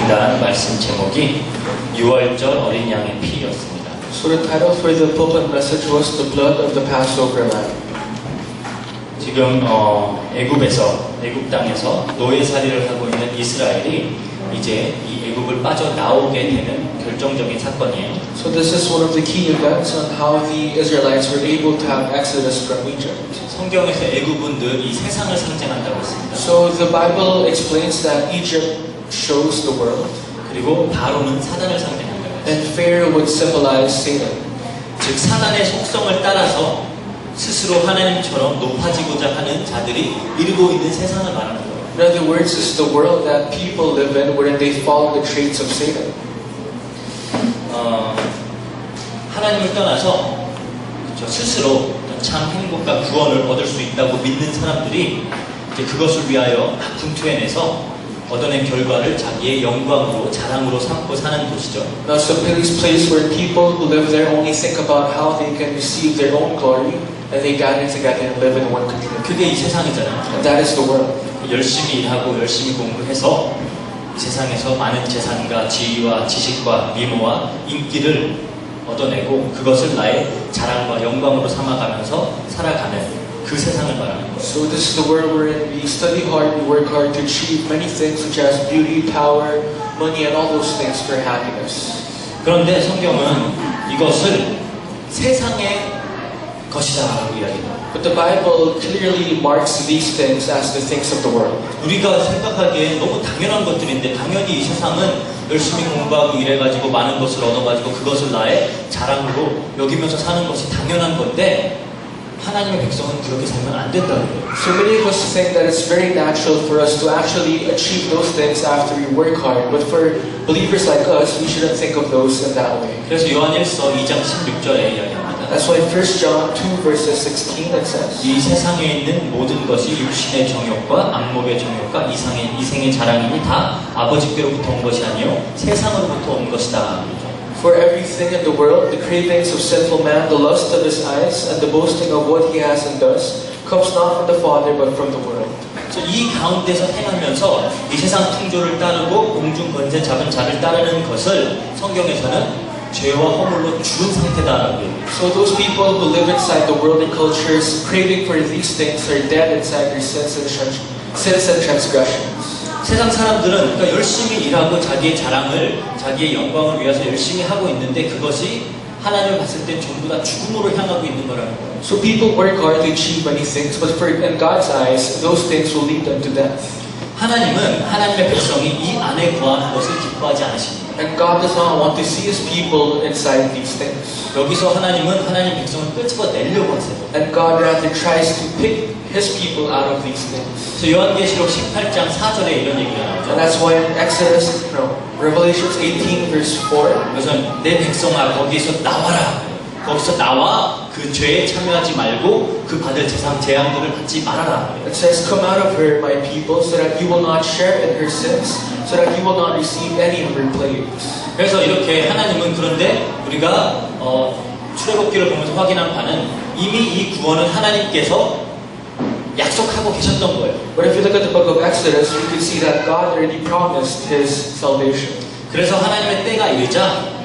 준비한 말씀 제목이 6월절 어린 양의 피였습니다. So the title for the pulpit message was The Blood of the Passover Lamb. 지금 애굽 땅에서 노예살이를 하고 있는 이스라엘이 이제 이 애굽을 빠져나오게 되는 결정적인 사건이에요. So this is one of the key events on how the Israelites were able to have exodus from Egypt. 성경에서 애굽은 늘 이 세상을 상징한다고 했습니다. So the Bible explains that Egypt shows the world, 그리고 바로는 사단을 상징한다고 했습니다. and Pharaoh would symbolize Satan. 즉 사단의 속성을 따라서 스스로 하나님처럼 높아지고자 하는 자들이 이루고 있는 세상을 말하는 거예요. In other words, it's the world that people live in wherein they follow the traits of Satan. 하나님을 떠나서 스스로 참 행복과 구원을 얻을 수 있다고 믿는 사람들이 이제 그것을 위하여 분투해내서 얻어낸 결과를 자기의 영광으로 자랑으로 삼고 사는 곳이죠. Now, so this place where people who live there only think about how they can receive their own glory, and they gather together and live in one community. 그게 이 세상이잖아요. And that is the world. 열심히 일하고 열심히 공부해서 이 세상에서 많은 재산과 지위와 지식과 미모와 인기를 얻어내고 그것을 나의 자랑과 영광으로 삼아가면서 살아가는 그 세상을 말하는 거예요. So this is the world wherein we study hard, we work hard to achieve many things such as beauty, power, money, and all those things for happiness. 그런데 성경은 이것을 세상의 것이다라고 이야기해요. But the Bible clearly marks these things as the things of the world. 우리가 생각하기에 너무 당연한 것들인데 당연히 이 세상은 열심히 공부하고 일해가지고 많은 것을 얻어가지고 그것을 나의 자랑으로 여기면서 사는 것이 당연한 건데 하나님의 백성은 그렇게 살면 안 된다는 거예요. So many of us think that it's very natural for us to actually achieve those things after we work hard. But for believers like us, we shouldn't think of those in that way. 그래서 요한일서 2장 16절에 이야기합니다. That's why 1 John 2 verses 16 it says, 이 세상에 있는 모든 것이 육신의 정욕과 안목의 정욕과 이생의 자랑이니 다 아버지께로부터 온 것이 아니요 세상으로부터 온 것이다. For everything in the world, the cravings of sinful man, the lust of his eyes, and the boasting of what he has and does, comes not from the Father but from the world. 이 가운데서 행하면서 이 세상 풍조를 따르고 공중 권세 잡은 자를 따르는 것을 성경에서는 죄와 허물로 죽은 상태다라고 해요. So those people who live inside the worldly cultures, craving for these things, are dead inside their sins and transgressions. 세상 사람들은 그러니까 열심히 일하고 자기의 자랑을, 자기의 영광을 위해서 열심히 하고 있는데 그것이 하나님을 봤을 때 전부 다 죽음으로 향하고 있는 거라는 거예요. So people work hard to achieve many things, but in God's eyes, those things will lead them to death. 하나님은 하나님의 백성이 이 안에 거하는 것을 기뻐하지 않으십니다. And God does not want to see His people inside these things. 여기서 하나님은 하나님 백성을 끄집어내려고 하세요. And God rather tries to pick His people out of these things. 그래서 요한계시록 18장 4절에 이런 얘기가 나오죠. And that's why in Revelation 18 verse 4, 그래서 내 백성아 거기서 나와라. 거기서 나와 그 죄에 참여하지 말고 그 받을 재앙들을 받지 말아라. it says, "Come out of her, my people, so that you will not share in her sins, so that you will not receive any of her plagues." 그래서 이렇게 하나님은 그런데 우리가 출애굽기를 보면서 확인한 바는 이미 이 구원은 하나님께서 약속하고 계셨던 거예요. But if you look at the book of Exodus, you can see that God already promised His salvation. 그래서 하나님의 때가 이르자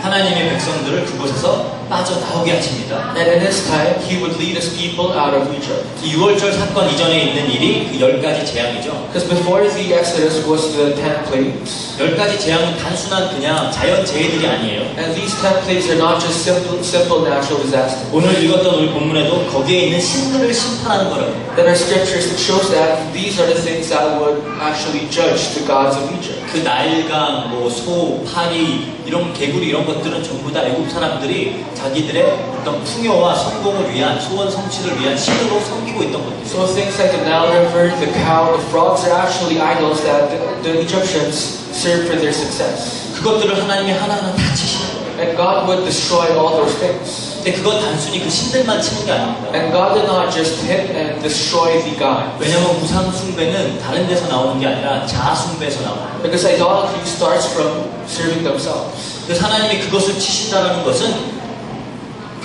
하나님의 백성들을 그곳에서 빠져나오게 하십니다. And in His time, He would lead His people out of Egypt. 이 6월절 사건 이전에 있는 일이 그 10가지 재앙이죠. Because before the Exodus was the 10 plagues. 10가지 재앙은 단순한 그냥 자연재해들이 아니에요. And these 10 plagues are not just simple natural disasters. 오늘 읽었던 우리 본문에도 거기에 있는 신들을 심판하는 거라고. There are scriptures that shows that these are the things that would actually judge the gods of Egypt. 그 나일강, 소, 파리, 이런 개구리 이런 것들은 전부 다 애굽 사람들이 자기들의 어떤 풍요와 성공을 위한 소원 성취를 위한 신으로 섬기고 있던 것들. So things like the Nile River, the cow, the frogs are actually idols that the Egyptians served for their success. 그것들을 하나님이 하나하나 다 치시는 거예요. And God would destroy all those things. 근데 그건 단순히 그 신들만 치는 게 아닙니다. And God did not just hit and destroy the god. 왜냐하면 우상 숭배는 다른 데서 나오는 게 아니라 자아 숭배에서 나오는 거예요. Because idolatry starts from serving themselves. 그래서 하나님이 그것을 치신다는 것은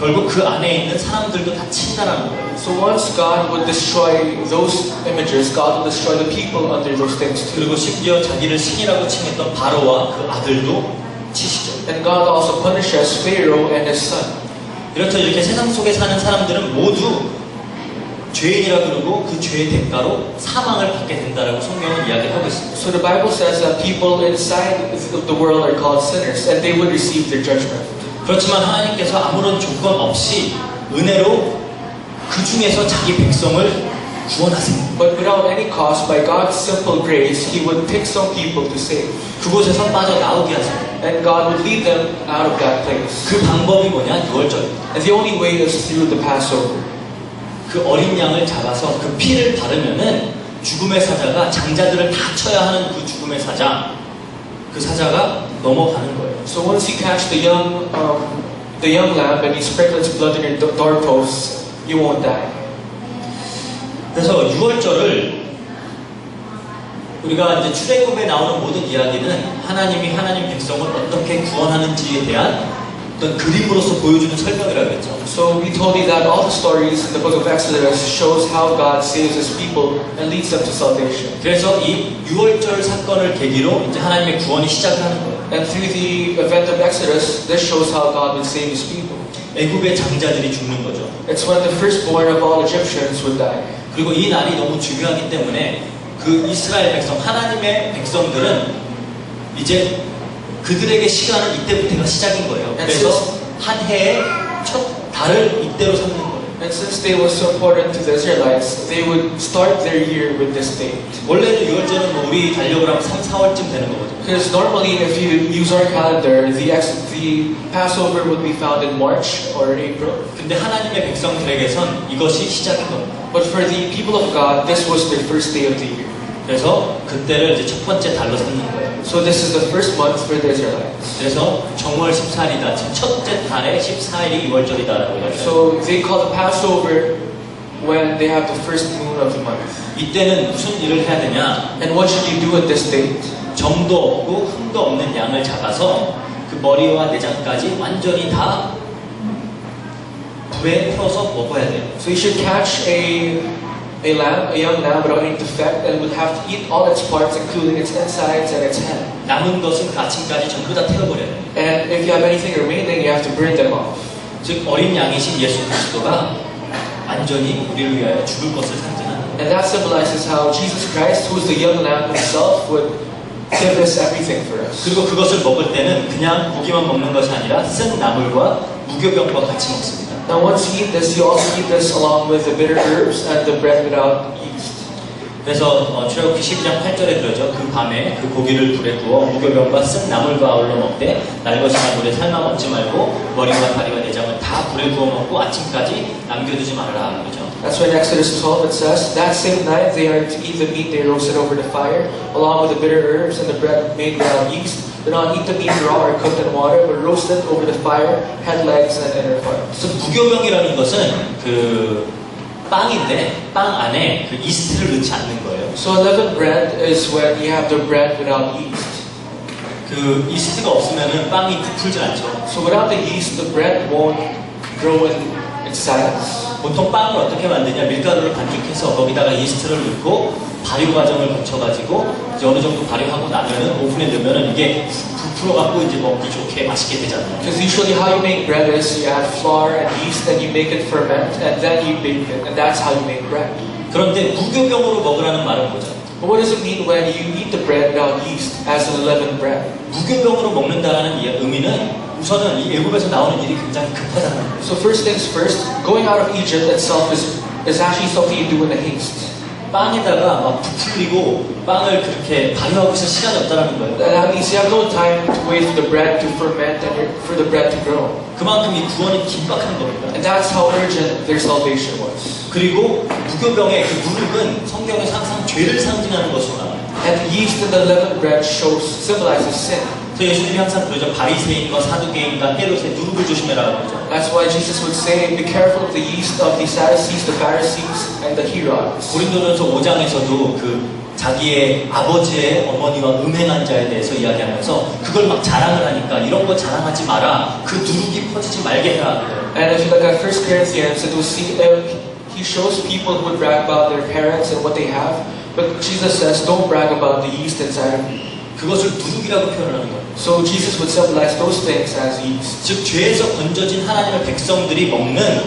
결국 그 안에 있는 사람들도 다 친다라는 거예요. So once God would destroy those images, God would destroy the people under those things too. 그리고 심지어 자기를 신이라고 칭했던 바로와 그 아들도 치시죠. And God also punishes Pharaoh and his son. 이렇게 이렇게 세상 속에 사는 사람들은 모두 죄인이라 그러고 그 죄의 대가로 사망을 받게 된다라고 성경은 이야기하고 있습니다. So the Bible says that people inside of the world are called sinners and they would receive their judgment. 그렇지만 하나님께서 아무런 조건 없이 은혜로 그 중에서 자기 백성을 구원하세요. But without any cost, by God's simple grace, He would pick some people to save. 그곳에서 빠져나오게 하세요. And God would lead them out of that place. 그 방법이 뭐냐? 유월절입니다. And the only way is through the Passover. 그 어린 양을 잡아서 그 피를 바르면은 죽음의 사자가 장자들을 다 쳐야 하는 그 죽음의 사자, 그 사자가 넘어가는 거예요. So once you catch the young lamb and you sprinkle its blood in your doorposts, you won't die. 그래서 유월절을 우리가 이제 출애굽에 나오는 모든 이야기는 하나님이 하나님 백성을 어떻게 구원하는지에 대한 어떤 그림으로서 보여주는 설명이라고 했죠. So we told you that all the stories in the book of Exodus shows how God saves His people and leads them to salvation. 그래서 이 유월절 사건을 계기로 이제 하나님의 구원이 시작을 하는 거예요. And through the event of Exodus, this shows how God would save His people. 애굽의 장자들이 죽는 거죠. It's when the firstborn of all Egyptians would die. 그리고 이 날이 너무 중요하기 때문에 그 이스라엘 백성, 하나님의 백성들은 이제 그들에게 시간은 이때부터가 시작인 거예요. 그래서 한 해의 첫 달을 이때로 삼는 거예요. And since they were so important to the Israelites, they would start their year with this date. 원래는 유월절은 뭐 우리 달력을 하면 3, 4월쯤 되는 거거든요. Because normally, if you use our calendar, the Passover would be found in March or April. 근데 하나님의 백성들에게선 이것이 시작인 겁니다. But for the people of God, this was their first day of the year. 그래서 그때를 이제 첫 번째 달로 삼는 거예요. So this is the first month for the Israelites. 그래서 정월 14일이다. 첫째 달의 14일이 유월절이다라고 해요. So they call the Passover when they have the first moon of the month. 이때는 무슨 일을 해야 되냐? And what should you do at this date? 점도 없고 흠도 없는 양을 잡아서 그 머리와 내장까지 완전히 다 불에 태워서 먹어야 돼요. So you should catch a young lamb without any defect, and would have to eat all its parts, including its insides and its head. 남은 것은 그 아침까지 전부 다 태워버려야 돼요. And if you have anything remaining, you have to burn them off. 즉 어린 양이신 예수 그리스도가 완전히 우리를 위하여 죽을 것을 상징하는 거예요. And that symbolizes how Jesus Christ, who is the young lamb himself, would give us everything for us. 그리고 그것을 먹을 때는 그냥 고기만 먹는 것이 아니라 쓴 나물과 무교병과 같이 먹습니다. Now once you eat this, you also eat this along with the bitter herbs and the bread without yeast. 그래서 출애굽기 12장 8절에 그러죠. 그 밤에 그 고기를 불에 구워 무교병과 쓴 나물과 어울러 먹되 날것이나 물에 삶아 먹지 말고 머리와 다리와 내장을 다 불에 구워 먹고 아침까지 남겨두지 말아라. 그러죠. That's why in Exodus 12 it says, that same night they are to eat the meat they roasted over the fire, along with the bitter herbs and the bread made without yeast. Do not eat the meat raw or cooked in water, but roast it over the fire, head, legs, and inner parts. 그래서 무교병이라는 것은 그 빵인데 빵 안에 그 이스트를 넣지 않는 거예요. So unleavened bread is when you have the bread without yeast. 그 이스트가 없으면은 빵이 부풀질 않죠. So without the yeast, the bread won't grow in size. 보통 빵을 어떻게 만드냐? 밀가루를 반죽해서 거기다가 이스트를 넣고 발효 과정을 거쳐가지고 이제 어느 정도 발효하고 나면은 오븐에 넣으면은 이게 부풀어갖고 이제 먹기 좋게 맛있게 되잖아요. Because usually how you make bread is you add flour and yeast and you make it ferment and then you bake it, and that's how you make bread. 그런데 무교병으로 먹으라는 말은 뭐죠? But what does it mean when you eat the bread without yeast as an unleavened bread? 무교병으로 먹는다라는 의미는 우선은 이 애굽에서 나오는 일이 굉장히 급하다는 거예요. So first things first, going out of Egypt itself is actually something you do in a haste. 빵에다가 막 부풀리고 빵을 그렇게 발효하고 있을 시간이 없다는 거예요. That means you have no time to wait for the bread to ferment and for the bread to grow. 그만큼 이 구원이 긴박한 겁니다. And that's how urgent their salvation was. 그리고 무교병의 그 누룩은 성경에서 항상 죄를 상징하는 것으로 나와요. And the yeast in the unleavened bread symbolizes sin. 그래서 예수님이 항상 그러죠. 바리새인과 사두개인과 헤롯의 누룩을 조심해라고 그러죠. That's why Jesus would say, be careful of the yeast of the Sadducees, the Pharisees, and the Herods. 고린도전서 5장에서도 그 자기의 아버지의 어머니와 음행한 자에 대해서 이야기하면서 그걸 막 자랑을 하니까 이런 거 자랑하지 마라. 그 누룩이 퍼지지 말게 해라. And if you look at 1 Corinthians, it will see he shows people who would brag about their parents and what they have, but Jesus says, don't brag about the yeast inside of you. 그것을 누룩이라고 표현하는 거예요. So Jesus would symbolize those things as yeast. 즉 죄에서 건져진 하나님의 백성들이 먹는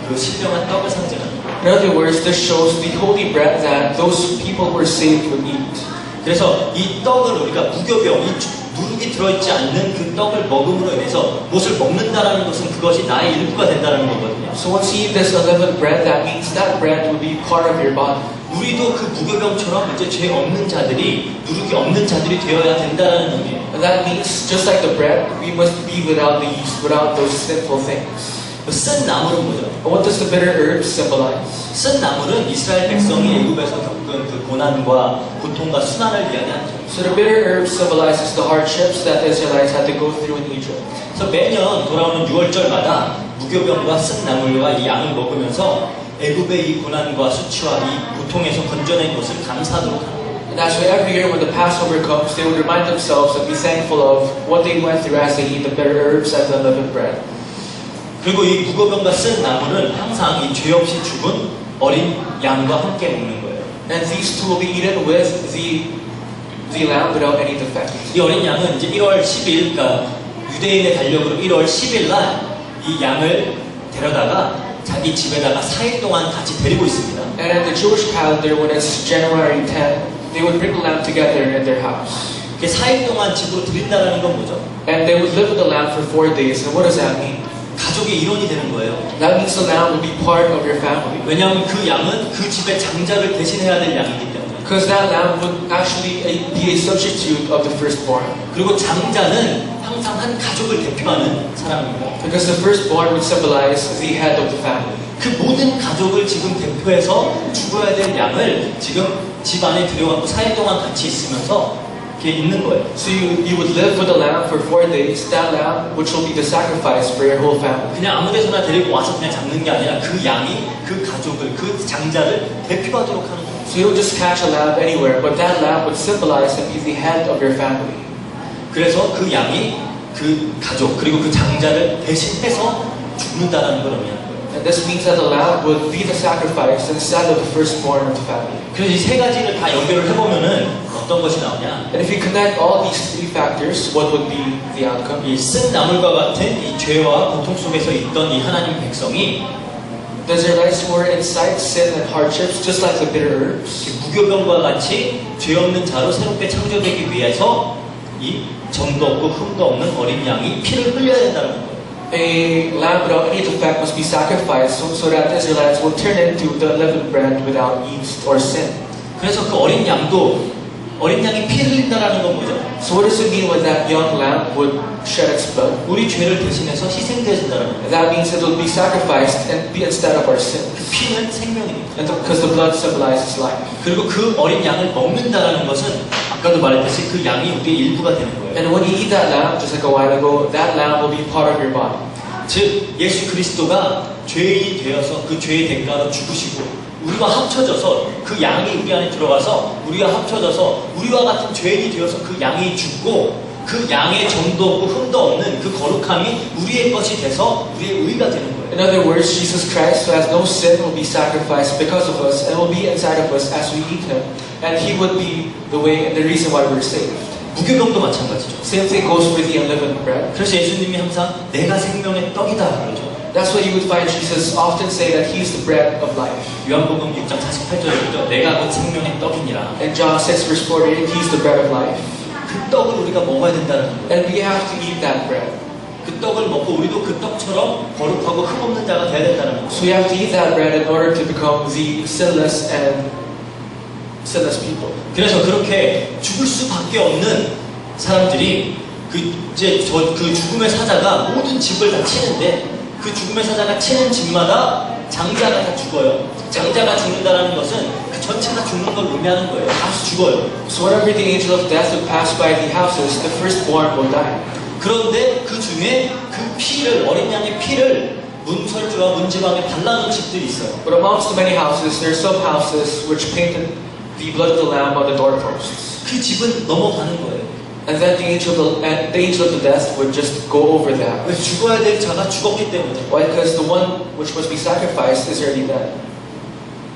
그 신령한 떡을 상징합니다. In other words, this shows the holy bread that those people who are saved would eat. 그래서 이 떡을 우리가 무교병, 이 누룩이 들어있지 않는 그 떡을 먹음으로 인해서 무엇을 먹는다라는 것은 그것이 나의 일부가 된다는 거거든요. So once you eat this unleavened bread, that means that bread will be part of your body. 우리도 그 무교병처럼 이제 죄 없는 자들이 누룩이 없는 자들이 되어야 된다는 의미예요. And that means, just like the bread, we must be without the yeast, without those sinful things. 쓴 나물은 뭐죠? And what does the bitter herb symbolize? 쓴 나물은 이스라엘 백성이 애굽에서 겪은 그 고난과 고통과 순환을 이야기하죠. So the bitter herb symbolizes the hardships that the Israelites had to go through in Egypt. 그래서 매년 돌아오는 6월절마다 무교병과 쓴 나물과 이 양을 먹으면서 애굽의 이 고난과 수치와 이 고통에서 건져낸 것을 감사하도록 합니다. And that's why every year when the Passover comes, they would remind themselves and be thankful of what they went through as they eat the bitter herbs and the unleavened bread. 그리고 이 무교병과 쓴 나물은 항상 이 죄 없이 죽은 어린 양과 함께 먹는 거예요. And these two will be eaten with the lamb without any defect. 이 어린 양은 이제 1월 10일, 그러니까 유대인의 달력으로 1월 10일 날 이 양을 데려다가 자기 집에다가 4일 동안 같이 데리고 있습니다. And in the Jewish calendar, when it's January 10, they would bring the lamb together in their house. 이게 4일 동안 집으로 들인다는 건 뭐죠? And they would live with the lamb for 4 days. And what does that mean? 가족의 일원이 되는 거예요. That means the lamb will be part of your family. 왜냐하면 그 양은 그 집의 장자를 대신해야 될 양이기 때문에. Because that lamb would actually be a substitute of the firstborn. 그리고 장자는 항상 한 가족을 대표하는 사람입니다. Because the firstborn would symbolize the head of the family. 그 모든 가족을 지금 대표해서 죽어야 될 양을 지금 집 안에 들여갖고 4일 동안 같이 있으면서 이렇게 있는 거예요. So you would live with the lamb for 4 days. That lamb, which will be the sacrifice for your whole family. 그냥 아무 데서나 데리고 와서 그냥 잡는 게 아니라 그 양이 그 가족을, 그 장자를 대표하도록 하는 거예요. So you don't just catch a lamb anywhere, but that lamb would symbolize and be the head of your family. 그래서 그 양이 그 가족 그리고 그 장자를 대신해서 죽는다는 걸 의미하는 거예요. And this means that the lamb would be the sacrifice instead of the firstborn of the family. 그래서 이 세 가지를 다 연결을 해보면은 어떤 것이 나오냐? And if you connect all these 3 factors, what would be the outcome? 이 쓴 나물과 같은 이 죄와 고통 속에서 있던 이 하나님 백성이 The Israelites were inside sin and hardships, just like the bitter herbs. 무교병과 같이 죄 없는 자로 새롭게 창조되기 위해서 이 점도 없고 흠도 없는 어린 양이 피를 흘려야 된다는 거예요. A lamb without any defect must be sacrificed so that the Israelites will turn into the unleavened bread without yeast or sin. 그래서 그 어린 양도 어린 양이 피 흘린다라는 건 뭐죠? So what does it mean when that young lamb would shed its blood? 우리 죄를 대신해서 희생되어진다는 거예요. That means it will be sacrificed and be instead of our sin. 그 피는 생명입니다. And because the blood symbolizes life. 그리고 그 어린 양을 먹는다라는 것은 아까도 말했듯이 그 양이 우리의 일부가 되는 거예요. And when you eat that lamb, just like a while ago, that lamb will be part of your body. 즉 예수 그리스도가 죄인이 되어서 그 죄의 대가로 죽으시고 우리와 합쳐져서 그 양이 우리 안에 들어가서 우리와 합쳐져서 우리와 같은 죄인이 되어서 그 양이 죽고 그 양의 점도 없고 흠도 없는 그 거룩함이 우리의 것이 돼서 우리의 의가 되는 거예요. In other words, Jesus Christ, who has no sin, will be sacrificed because of us and will be inside of us as we eat Him. And He would be the way and the reason why we're saved. 무교병도 마찬가지죠. Same thing goes for the unleavened bread. 그래서 예수님이 항상 내가 생명의 떡이다 그러죠. That's why you would find Jesus often say that He is the bread of life. 요한복음 6장 48절에 그죠? 내가 곧 생명의 떡이니라. In John 6 verse 48, He's the bread of life. 그 떡을 우리가 먹어야 된다는 거예요. And we have to eat that bread. 그 떡을 먹고 우리도 그 떡처럼 거룩하고 흠없는 자가 돼야 된다는 거예요. So we have to eat that bread in order to become the sinless and sinless people. 그래서 그렇게 죽을 수밖에 없는 사람들이 그 죽음의 사자가 모든 집을 다 치는데 그 죽음의 사자가 치는 집마다 장자가 다 죽어요. 장자가 죽는다는 것은 그 전체가 죽는 걸 의미하는 거예요. 다 죽어요. So whenever the angel of death would pass by the houses, the firstborn will die. 그런데 그 중에 그 피를 어린 양의 피를 문설주와 문지방에 발라놓은 집들이 있어요. But amongst the many houses, there are some houses which painted the blood of the lamb on the doorposts. 그 집은 넘어가는 거예요. And then the angel of the death would just go over that. 왜 죽어야 될 자가 죽었기 때문에. Why? Because the one which must be sacrificed is already dead.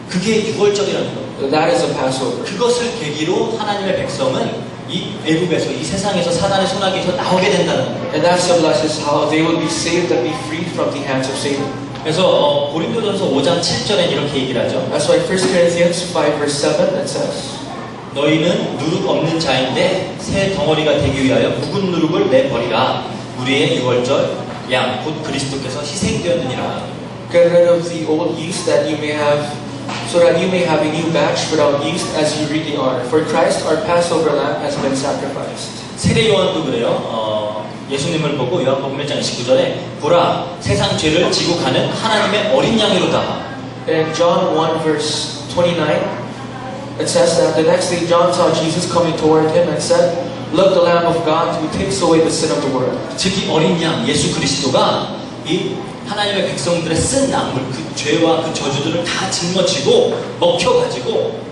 그게 유월절이라는 거예요. That is a Passover. 그것을 계기로 하나님의 백성은 이 애굽에서 이 세상에서 사단의 손아귀에서 나오게 된다는 거예요. And that symbolizes how they will be saved and be freed from the hands of Satan. 그래서 고린도전서 5장 7절에 이렇게 얘기를 하죠. That's why 1 Corinthians 5 verse 7 it says, 너희는 누룩 없는 자인데 새 덩어리가 되기 위하여 묵은 누룩을 내버리라. 우리의 유월절 양 곧 그리스도께서 희생되었느니라. Get rid of the old yeast that you may have, so that you may have a new batch without yeast as you really are. For Christ, our Passover lamb, has been sacrificed. 세례 요한도 그래요. 예수님을 보고 요한복음 1장 29절에 보라 세상 죄를 지고 가는 하나님의 어린 양이로다. In John 1 verse 29, it says that the next day John saw Jesus coming toward him and said, Look, the Lamb of God who takes away the sin of the world. 즉 이 어린 양 예수 그리스도가 이 하나님의 백성들의 쓴 낭물 그 죄와 그 저주들을 다 짊어지고 먹혀가지고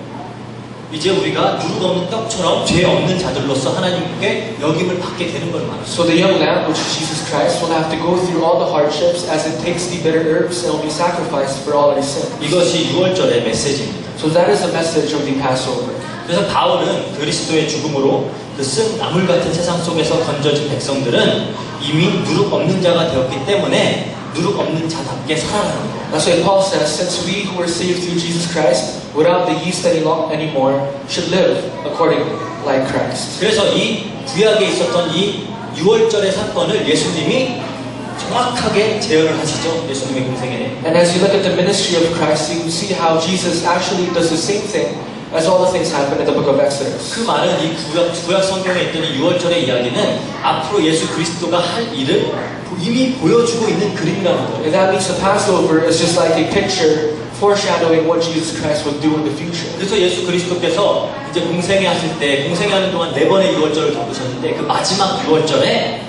이제 우리가 누룩 없는 떡처럼 죄 없는 자들로서 하나님께 여김을 받게 되는 걸 말합니다. So the young lamb, which is Jesus Christ, will have to go through all the hardships as it takes the bitter herbs and will be sacrificed for all our sins. 이것이 유월절의 메시지입니다. So that is the message of the Passover. 그래서 바울은 그리스도의 죽음으로 그 쓴 나물 같은 세상 속에서 건져진 백성들은 이미 누룩 없는 자가 되었기 때문에 누룩 없는 자답게 살아가는 거예요. That's why Paul says, since we who were saved through Jesus Christ, without the yeast anymore, should live accordingly, like Christ. 그래서 이 구약에 있었던 이 유월절의 사건을 예수님이 정확하게 재현을 하시죠. 예수님의 공생애에. And as you look at the ministry of Christ, you see how Jesus actually does the same thing as all the things happen in the book of Exodus. 그 말은 이 구약 성경에 있던 이 유월절의 이야기는 앞으로 예수 그리스도가 할 일을 이미 보여주고 있는 그림이라는 거예요. And that means the Passover is just like a picture foreshadowing what Jesus Christ will do in the future. 그래서 예수 그리스도께서 이제 공생애 하실 때 공생애하는 동안 4번의 유월절을 겪으셨는데 그 마지막 유월절에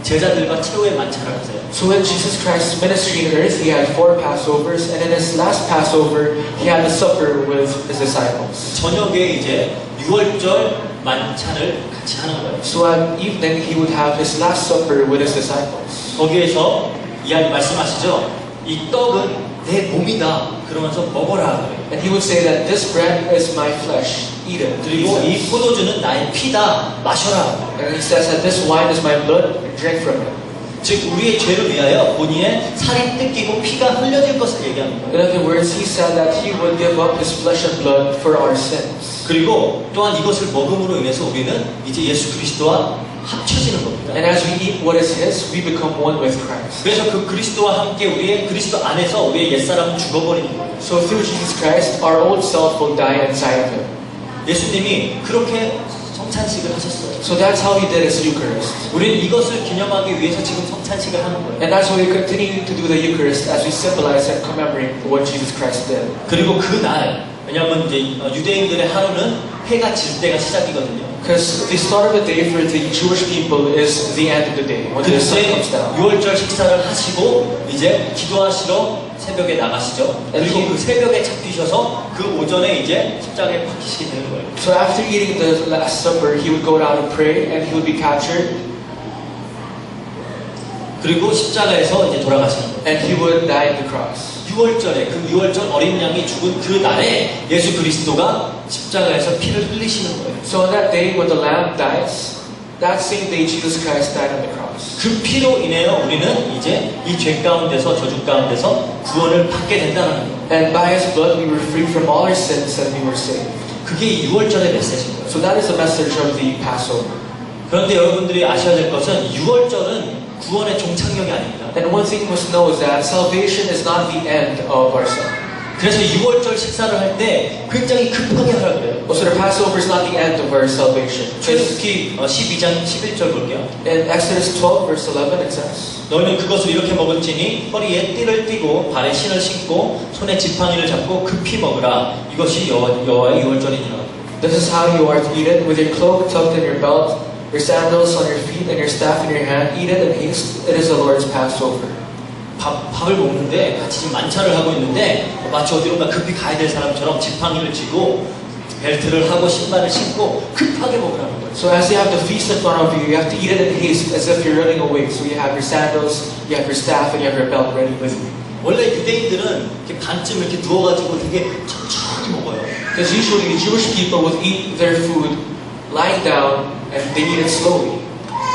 제자들과 최후의 만찬을 하세요. So in Jesus Christ's ministry on earth, he had 4 Passovers, and in his last Passover, he had a supper with his disciples. 저녁에 이제 유월절 만찬을 같이 하는 거예요. So at evening, he would have his last supper with his disciples. 거기에서 이야기 말씀하시죠. 이 떡은 내 몸이다. 그러면서 먹어라. And he would say that this bread is my flesh, eat it. 그리고 이 포도주는 나의 피다. 마셔라. And he says that this wine is my blood, drink from it. 즉 우리의 죄를 위하여 본인의 살이 뜯기고 피가 흘려질 것을 얘기하는 거예요. In other words, he said that he would give up his flesh and blood for our sins. 그리고 또한 이것을 먹음으로 인해서 우리는 이제 예수 그리스도와 합쳐지는 겁니다. And as we eat what is his, we become one with Christ. 그래서 그 그리스도와 함께 우리의 그리스도 안에서 우리의 옛사람은 죽어버리는 거예요. So through Jesus Christ, our old self will die inside of him. 예수님이 그렇게 성찬식을 하셨어요. So that's how he did his Eucharist. 우리는 이것을 기념하기 위해서 지금 성찬식을 하는 거예요. And that's why we continue to do the Eucharist as we symbolize and commemorate what Jesus Christ did. 그리고 그날, 왜냐하면 이제 유대인들의 하루는 해가 질 때가 시작이거든요. Because the start of the day for the Jewish people is the end of the day, when the sun 그때 comes down. 유월절 식사를 하시고 이제 기도하시러 새벽에 나가시죠. 그리고 그 새벽에 잡히셔서 그 오전에 이제 십자가에 박히시게 되는 거예요. So after eating the Last Supper, he would go down and pray, and he would be captured, 그리고 십자가에서 이제 돌아가시는 거예요. and he would die on the cross. 6월절에 그 6월절 어린 양이 죽은 그 날에 예수 그리스도가 십자가에서 피를 흘리시는 거예요. So on that day when the Lamb dies, that same day Jesus Christ died on the cross. 그 피로 인하여 우리는 이제 이 죄 가운데서 저주 가운데서 구원을 받게 된다는 거예요. And by his blood we were freed from all our sins and we were saved. 그게 이 6월절의 메시지인 거예요. So that is the message of the Passover. 그런데 여러분들이 아셔야 될 것은 6월절은 구원의 종착역이 아닙니다. And one thing we must know is that salvation is not the end of our sin. 그래서 6월절 식사를 할 때 굉장히 급하게 하라 그래요. Also, the Passover is not the end of our salvation. 출애굽기 12장 11절 볼게요. In Exodus 12 verse 11 it says, 너희는 그것을 이렇게 먹을지니 허리에 띠를 띠고 발에 신을 신고 손에 지팡이를 잡고 급히 먹으라. 이것이 여호와의 6월절이니라. This is how you are to eat it, with your cloak tucked in your belt, your sandals on your feet, and your staff in your hand. Eat it in haste. It is the Lord's Passover. 밥을 먹는데 같이 지금 만찬을 하고 있는데 마치 어디론가 급히 가야 될 사람처럼 지팡이를 쥐고 벨트를 하고 신발을 신고 급하게 먹으라는 거예요. So as you have the feast in front of you, you have to eat it in haste as if you're running away. So you have your sandals, you have your staff, and you have your belt ready with you. 원래 유대인들은 이렇게 반쯤 이렇게 누워가지고 되게 천천히 먹어요. Because usually the Jewish people would eat their food lying down and they eat it slowly.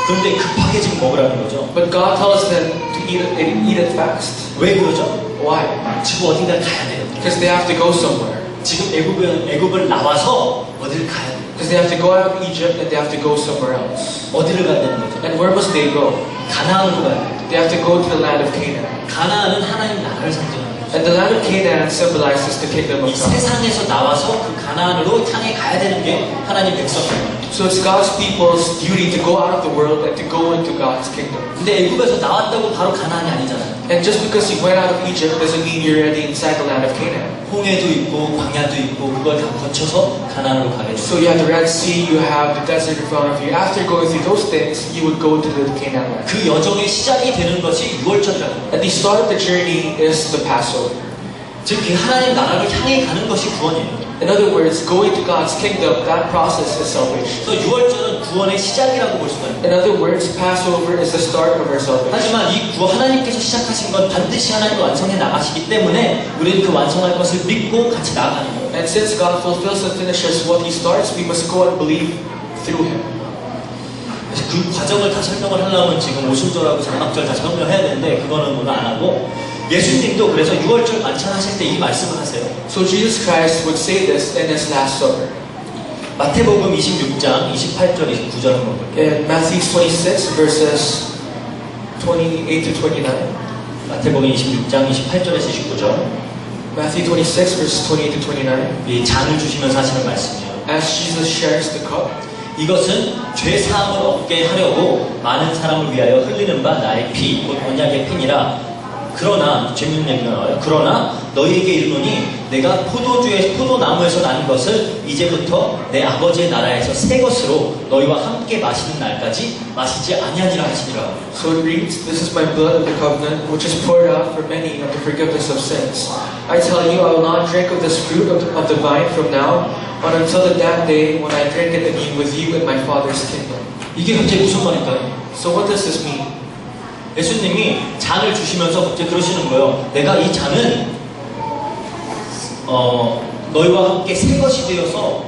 그런데 급하게 지금 먹으라는 거죠. But God tells them to eat it fast. 왜 그러죠? Why? 지금 어딘가 가야 돼요. Because they have to go somewhere. 지금 애굽을 나와서 어디를 가야 돼요. Because they have to go out of Egypt and they have to go somewhere else. 어디를 가야 되는 거죠? And where must they go? 가나안으로 가야 돼요. They have to go to the land of Canaan. 가나안은 하나님 나라를 상징합니다. And the land of Canaan symbolizes the kingdom 이 of God. 세상에서 나와서 그 가나안으로 향해 가야 되는 게 하나님 백성입니다. So it's God's people's duty to go out of the world and to go into God's kingdom. 근데 애굽에서 나왔다고 바로 가나안이 아니잖아요. And just because you went out of Egypt doesn't mean you're already inside the land of Canaan. 홍해도 있고 광야도 있고 그걸 다 거쳐서 가나안으로 가게 돼요. So you have the Red Sea, you have the desert in front of you. After going through those things, you would go to the Canaan land. 그 여정의 시작이 되는 것이 6월절이라는 거예요. And the start of the journey is the Passover. 즉, 그 하나님 나라를 향해 가는 것이 구원이에요. In other words, going to God's kingdom, that process is salvation. 그래서 6월절은 구원의 시작이라고 볼 수가 있는 거예요. In other words, Passover is the start of our salvation. 하지만 이 하나님께서 시작하신 건 반드시 하나님이 완성해 나가시기 때문에 우리는 그 완성할 것을 믿고 같이 나아가는 거예요. And since God fulfills and finishes what He starts, we must go and believe through Him. 그래서 그 과정을 다 설명을 하려면 지금 오순절하고 장막절 다 설명해야 되는데 그거는 오늘 안 하고 예수님도 그래서 6월절 만찬하실 때 이 말씀을 하세요. So Jesus Christ would say this in His Last Supper. 마태복음 26장 28절 29절 한번 볼게요. In Matthew 26 verses 28 to 29. 마태복음 26장 28절에서 29절. Matthew 26 verses 28 to 29. 이 잔을 주시면서 하시는 말씀이에요. As Jesus shares the cup. 이것은 죄 사함을 얻게 하려고 많은 사람을 위하여 흘리는 바 나의 피, 곧 언약의 피니라. 그러나 재밌는 얘기가 나와요. 그러나 너희에게 이르노니 내가 포도나무에서 난 것을 이제부터 내 아버지의 나라에서 새 것으로 너희와 함께 마시는 날까지 마시지 아니하니라 하시니라. So it reads, "This is my blood of the covenant, which is poured out for many of the forgiveness of sins. I tell you, I will not drink of this fruit of the vine from now on until that day when I drink it anew with you in my Father's kingdom." 이게 갑자기 무슨 말일까요? So what does this mean? 예수님이 잔을 주시면서 갑자기 그러시는 거예요. 내가 이 잔은 너희와 함께 새 것이 되어서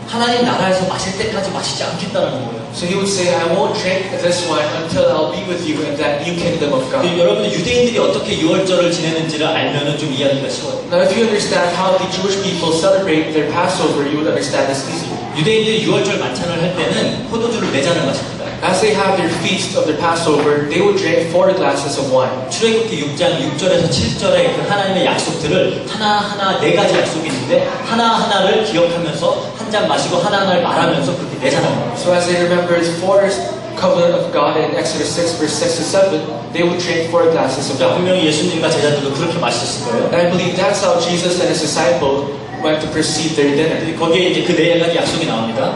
하나님 나라에서 마실 때까지 마시지 않겠다라는 거예요. So he would say, "I won't drink this wine until I'll be with you in that new kingdom of God." 여러분들 유대인들이 어떻게 6월절을 지내는지를 알면은 좀 이해하기가 쉬워요. Now, if you understand how the Jewish people celebrate their Passover, you would understand this easier. 유대인들이 6월절 만찬을 할 때는 포도주를 4잔을 마십니다. As they have their feast of their Passover, they would drink 4 glasses of wine. 출애굽기 6장 6절에서 7절의 그 하나님의 약속들을 하나하나 4가지 약속이 있는데 하나하나를 기억하면서 한 잔 마시고 하나하나를 말하면서 그렇게 4잔을 먹어요. So as they remember the fourth covenant of God in Exodus 6 verse 6 to 7, they would drink 4 glasses of 그러니까 wine. 분명히 예수님과 제자들도 그렇게 마셨을 거예요. And I believe that's how Jesus and his disciples went to perceive their dinner. 거기에 이제 그 4가지 약속이 나옵니다.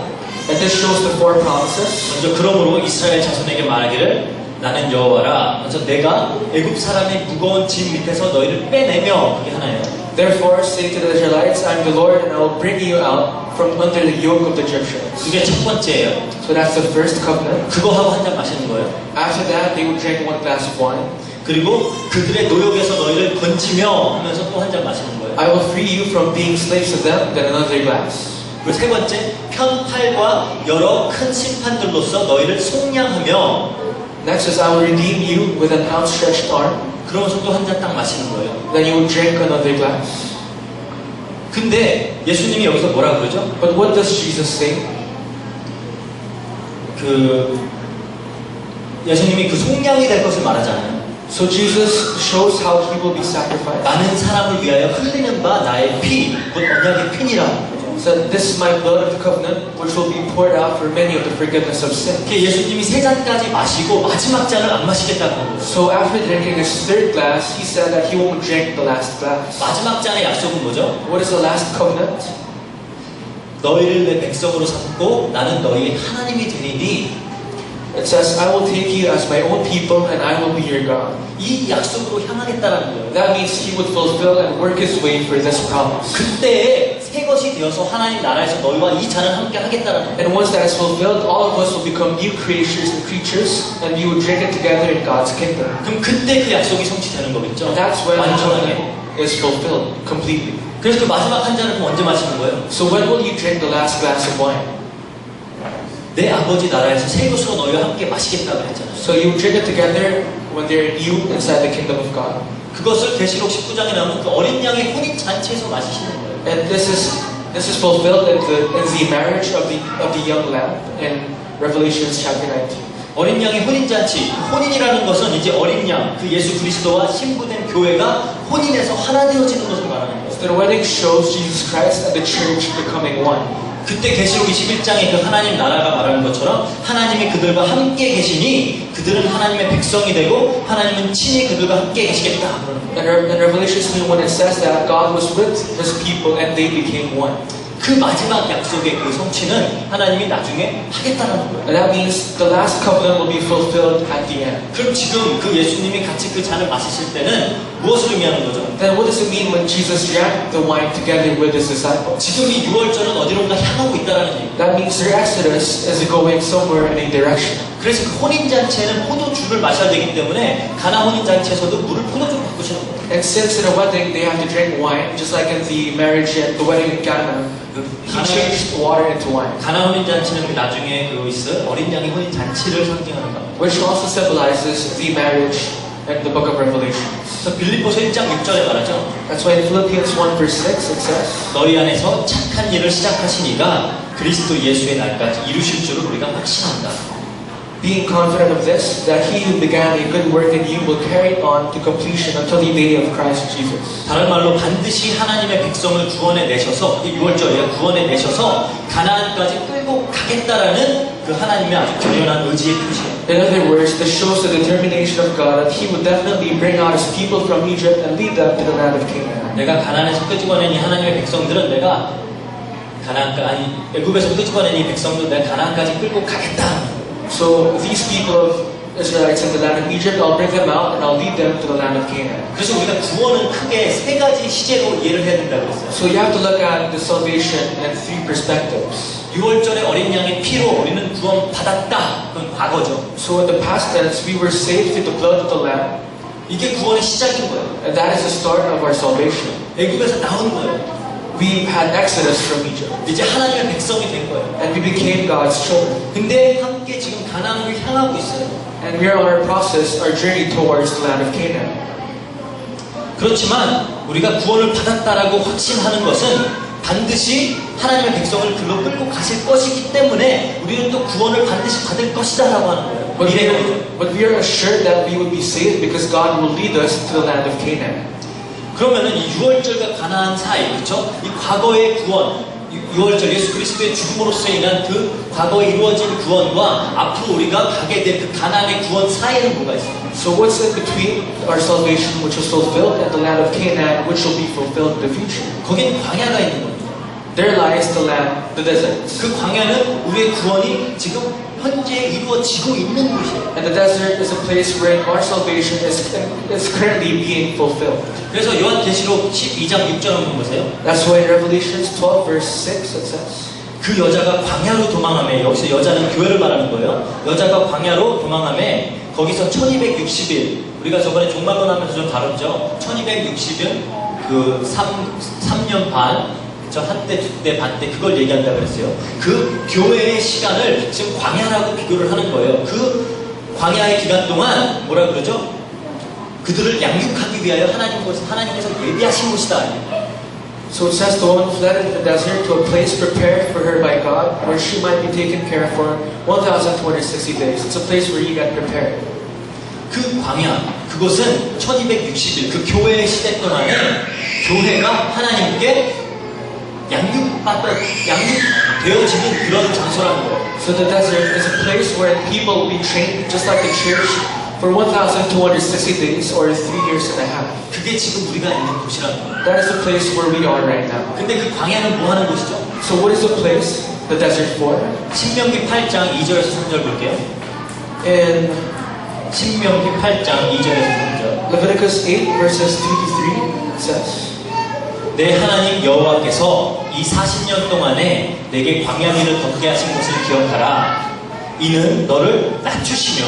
And this shows the 4 promises. 먼저 그러므로 이스라엘 자손에게 말하기를 나는 여호와라. 그래서 내가 애굽 사람의 무거운 짐 밑에서 너희를 빼내며 그게 하나예요. Therefore say to the Israelites, I am the Lord, and I will bring you out from under the yoke of the Egyptians. 그게 첫 번째예요. So that's the first covenant. 그거 하고 한 잔 마시는 거예요. After that, they would drink 1 glass of wine. 그리고 그들의 노역에서 너희를 건지며 하면서 또 한 잔 마시는 거예요. I will free you from being slaves to them. Then another glass. 그리고 세 번째, 편팔과 여러 큰 심판들로서 너희를 속량하며 Next is I will redeem you with an outstretched arm. 그러면서 또 한 잔 딱 마시는 거예요. Then you will drink another glass. 근데 예수님이 여기서 뭐라 그러죠? But what does Jesus say? 예수님이 그 속량이 될 것을 말하잖아요. So Jesus shows how he will be sacrificed. 많은 사람을 위하여 흘리는 바 나의 피, 곧 언약의 피니라. So this is my blood of the covenant, which will be poured out for many of the forgiveness of sin. 예수님이 3잔까지 마시고 마지막 잔을 안 마시겠다고 한 거예요. So after drinking his third glass, he said that he won't drink the last glass. 마지막 잔의 약속은 뭐죠? What is the last covenant? 너희를 내 백성으로 삼고 나는 너희의 하나님이 되리니 It says, I will take you as my own people and I will be your God. 이 약속으로 향하겠다라는 거예요. That means he would fulfill and work his way for this promise. 그때에 새 것이 되어서 하나님 나라에서 너희와 이 자는 함께 하겠다라는 거예요. And once that is fulfilled, all of us will become new creatures and creatures, and we will drink it together in God's kingdom. 그럼 그때 그 약속이 성취되는 거겠죠? And that's when the 완전하게. covenant is fulfilled completely. 그래서 그 마지막 한 잔을 그럼 언제 마시는 거예요? So when will you drink the last glass of wine? 내 아버지 나라에서 새 것으로 너희와 함께 마시겠다고 했잖아요. So you will drink it together when they're new inside the kingdom of God. 그것을 계시록 19장에 나오는 그 어린 양의 혼인 잔치에서 마시시는 거예요. And this is fulfilled in the marriage of the young lamb in Revelation chapter 19. 어린 양의 혼인 잔치, 혼인이라는 것은 이제 어린 양, 그 예수 그리스도와 신부된 교회가 혼인해서 하나 되어지는 것을 말하는 거예요. So the wedding shows Jesus Christ and the church becoming one. 그때 계시록 21장에 그 하나님 나라가 말하는 것처럼 하나님이 그들과 함께 계시니 그들은 하나님의 백성이 되고 하나님은 친히 그들과 함께 계시겠다 그러는 거예요. In Revelation 21 it says that God was with His people and they became one. 그 마지막 약속의 그 성취는 하나님이 나중에 하겠다는 거예요. And that means the last covenant will be fulfilled at the end. 그럼 지금 그 예수님이 같이 그 잔을 마시실 때는 무엇을 의미하는 거죠? Then what does it mean when Jesus drank the wine together with His disciples? 지금 이 6월절은 어디론가 향하고 있다는 얘기예요. That means their exodus is going somewhere in a direction. 그래서 그 혼인잔치에는 포도주를 마셔야 되기 때문에 가나 혼인잔치에서도 물을 포도주로 바꾸시는 거예요. And since in a wedding they have to drink wine, just like in the marriage and the wedding in Cana, He changed water into wine, 가나 혼인잔치는 그 나중에 그 있을 어린 양의 혼인잔치를 상징하는 겁니다. which also symbolizes the marriage in the book of Revelation. 그래서 빌립보서 1장 6절에 말하죠. That's why in Philippians 1 verse 6 it says, 너희 안에서 착한 일을 시작하시니가 그리스도 예수의 날까지 이루실 줄을 우리가 확신한다. being confident of this, that He who began a good work in you will carry it on to completion until the day of Christ Jesus. 다른 말로 반드시 하나님의 백성을 구원해 내셔서 이 6월절에 구원해 내셔서 가나안까지 끌고 가겠다라는 그 하나님의 아주 결연한 의지의 표시예요. In other words, this shows the determination of God that He would definitely bring out His people from Egypt and lead them to the land of Canaan. 내가 가나안에서 끄집어낸 이 하나님의 백성들은 내가 애굽에서 끄집어낸 이 백성들 내가 가나안까지 끌고 가겠다. So these people of Israelites in the land of Egypt, I'll bring them out and I'll lead them to the land of Canaan. 그래서 우리가 구원은 크게 세 가지 시제로 이해를 해야 된다고 했어요. So you have to look at the salvation in three perspectives. 6월절에 어린 양의 피로 우리는 구원 받았다. 그건 과거죠. So in the past tense, we were saved through the blood of the Lamb, 이게 구원의 시작인 거예요. and that is the start of our salvation. 애굽에서 나온 거예요. We had exodus from Egypt, 이제 하나님의 백성이 된 거예요. and we became God's children. 근데 함께 지금 가나안을 향하고 있어요. And we are on our process, our journey towards the land of Canaan. 그렇지만 우리가 구원을 받았다라고 확신하는 것은 반드시 하나님의 백성을 글로 끌고 가실 것이기 때문에 우리는 또 구원을 반드시 받을 것이다라고 하는 거예요. But we are assured that we will be saved because God will lead us to the land of Canaan. 그러면은 이 6월절과 가나안 사이, 그렇죠? 이 과거의 구원, 6월절 예수 그리스도의 죽음으로써 인한 그 과거에 이루어진 구원과 앞으로 우리가 가게 될 그 가나안의 구원 사이에는 뭐가 있어요? So what's in between our salvation, which was fulfilled, and the land of Canaan, which will be fulfilled in the future? 거긴 광야가 있는 거예요. There lies the land, the desert. 그 광야는 우리의 구원이 지금 현재 이루어지고 있는 곳이에요. And the desert is a place where our salvation is currently being fulfilled. 그래서 요한계시록 12장 6절 한번 보세요. That's why in Revelations 12 verse 6 it says, 그 여자가 광야로 도망하며, 여기서 여자는 교회를 말하는 거예요. 여자가 광야로 도망하며 거기서 1260일, 우리가 저번에 종말론 하면서 좀 다뤘죠. 1260일 그 3년 반, 저 한때, 두때, 반때 그걸 얘기한다고 그랬어요. 그 교회의 시간을 지금 광야라고 비교를 하는 거예요. 그 광야의 기간 동안 뭐라 그러죠? 그들을 양육하기 위하여 하나님께서 예비하신 곳이다. so it says the woman fled into the desert to a place prepared for her by God, where she might be taken care of for 1,260 days. It's a place where you get prepared. 그 광야, 그곳은 1260일, 그 교회의 시대 동안에 교회가 하나님께 양육되어지는 그런 장소라는 거예요. So the desert is a place where people will be trained just like the church for 1,260 days or 3 years and a half. 그게 지금 우리가 있는 곳이라는 거예요. That is the place where we are right now. 근데 그 광야는 뭐 하는 곳이죠? So what is the place, the desert for? 신명기 8장 2절에서 3절 볼게요. In 신명기 8장 2절에서 3절. Leviticus 8 verses 2 to 3 it says, 내 하나님 여호와께서 이 40년 동안에 내게 광야길을 걷게 하신 것을 기억하라. 이는 너를 낮추시며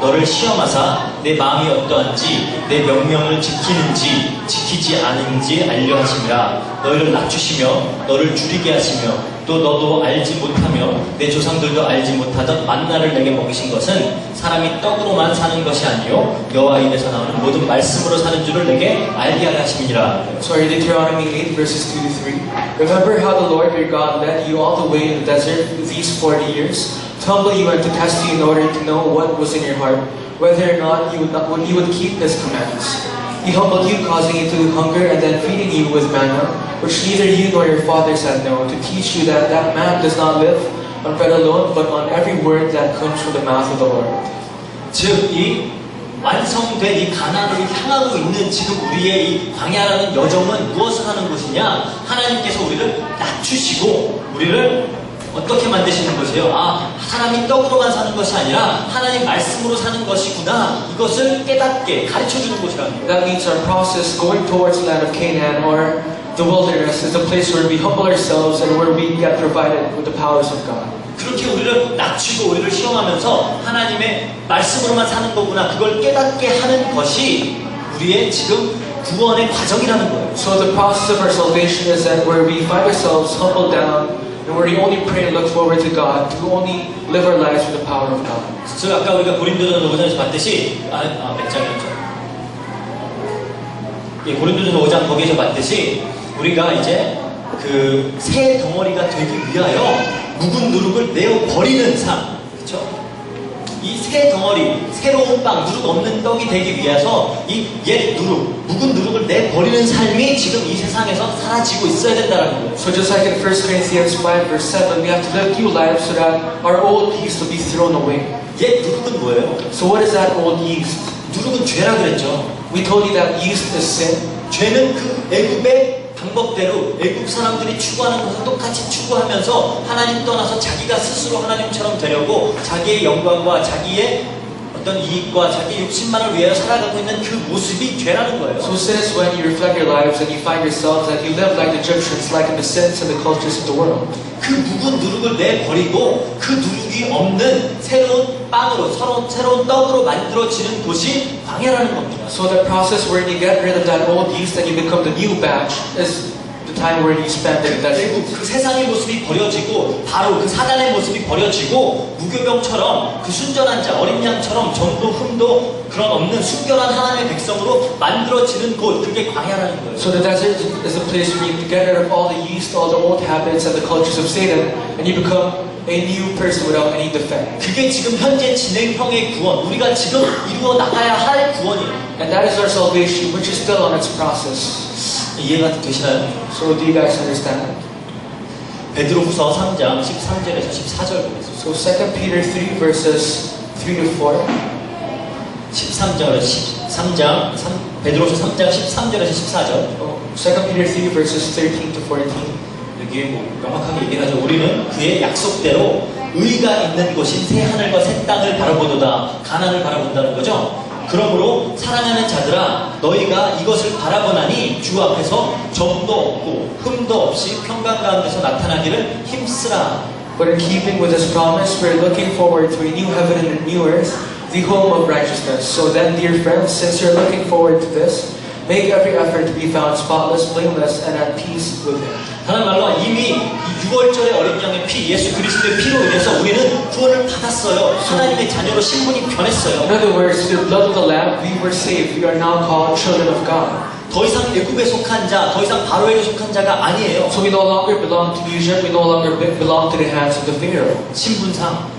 너를 시험하사 내 마음이 어떠한지 내 명령을 지키는지 지키지 않은지 알려 하심이라. 너희를 낮추시며 너를 줄이게 하시며 또 너도 알지 못하며 내 조상들도 알지 못하던 만나를 내게 먹이신 것은 사람이 떡으로만 사는 것이 아니요 여호와 입에서 나오는 모든 말씀으로 사는 줄을 내게 알게 하려 하심이니라. Sorry, Deuteronomy 8 verses 2 to 3. Remember how the Lord your God led you all the way in the desert these 40 years, to humble you and to test you in order to know what was in your heart, whether or not you would keep His commands. He humbled you, causing you to hunger, and then feeding you with manna, which neither you nor your fathers had known, to teach you that man does not live on bread alone, but on every word that comes from the mouth of the Lord. 즉, 이 완성된 이 가나안을 향하고 있는 지금 우리의 이 광야라는 여정은 무엇을 하는 것이냐? 하나님께서 우리를 낮추시고 우리를 어떻게 만드시는 것이에요? 아, 사람이 떡으로만 사는 것이 아니라 하나님 말씀으로 사는 것이구나. 이것을 깨닫게 가르쳐주는 곳이라는 거예요. That means our process going towards the land of Canaan or the wilderness is a place where we humble ourselves and where we get provided with the powers of God. 그렇게 우리를 낮추고 우리를 시험하면서 하나님의 말씀으로만 사는 거구나. 그걸 깨닫게 하는 것이 우리의 지금 구원의 과정이라는 거예요. So the process of our salvation is that where we find ourselves humbled down and where we only pray and look forward to God, to only live our lives with the power of God. 즉 아까 우리가 고린도전서 5장에서 봤듯이 몇 장이었죠? 예, 고린도전서 5장 거기에서 봤듯이 우리가 이제 그 새 덩어리가 되기 위하여 묵은 누룩을 내어 버리는 삶, 그렇죠? 이 새 덩어리, 새로운 빵, 누룩 없는 떡이 되기 위해서 이 옛 누룩, 묵은 누룩을 내 버리는 삶이 지금 이 세상에서 사라지고 있어야 된다는 거예요. So just like in 1 Corinthians 5 verse 7, we have to live new lives so that our old yeast will be thrown away. 옛 누룩은 뭐예요? So what is that old yeast? 누룩은 죄라 그랬죠. We told you that yeast is sin. 죄는 그 애굽의 방법대로 애굽 사람들이 추구하는 것을 똑같이 추구하면서 하나님 떠나서 자기가 스스로 하나님처럼 되려고 자기의 영광과 자기의 어떤 이익과 자기 욕심만을 위하여 살아가고 있는 그 모습이 죄라는 거예요. So sin is when you reflect your lives and you find yourselves that you live like the Egyptians, like in the sins and the cultures of the world. 그 묵은 누룩을 내버리고 그 누룩이 없는 새로운 빵으로 새로운 떡으로 만들어지는 곳이 광야라는 겁니다. So the process where you get rid of that old yeast and you become the new batch is the time where you spend in that 그리고 그 세상의 모습이 버려지고 바로 그 사단의 모습이 버려지고 무교병처럼 그 순전한 자 어린 양처럼 점도 흠도 그런 없는 순결한 하나님의 백성으로 만들어지는 곳, 그게 광야라는 거예요. So the desert is a place where you get rid of all the yeast, all the old habits and the cultures of Satan, and you become a new person without any defect. 그게 지금 현재 진행형의 구원, 우리가 지금 이루어 나가야 할 구원이에요. And that is our salvation, which is still on its process. 이해가 되시나요? So do you guys understand? 베드로후서 3장 13절에서 14절 보겠습니다. So 2 Peter 3 verses 3 to 4. 13장, 베드로후서 3장 13절에서 14절. 2 Peter 3 verses 13 to 14. 여기에 뭐 명확하게 얘기하죠. 우리는 그의 약속대로 의가 있는 곳인 새 하늘과 새 땅을 바라보도다. 가나안을 바라본다는 거죠. 그러므로 사랑하는 자들아, 너희가 이것을 바라보나니 주 앞에서 점도 없고 흠도 없이 평강 가운데서 나타나기를 힘쓰라. But in keeping with this promise, we're looking forward to a new heaven and a new earth, the home of righteousness. So then, dear friends, since you're looking forward to this, make every effort to be found spotless, blameless, and at peace with Him. 다른 말로 이미 이 6월절의 어린 양의 피, 예수 그리스도의 피로 인해서 우리는 구원을 받았어요. 하나님의 자녀로 신분이 변했어요. In other words, through the blood of the Lamb, we were saved. We are now called children of God. 더 이상 애굽에 속한 자, 더 이상 바로에게 속한 자가 아니에요. So we no longer belong to Egypt. We no longer belong to the hands of the Pharaoh. 신분상.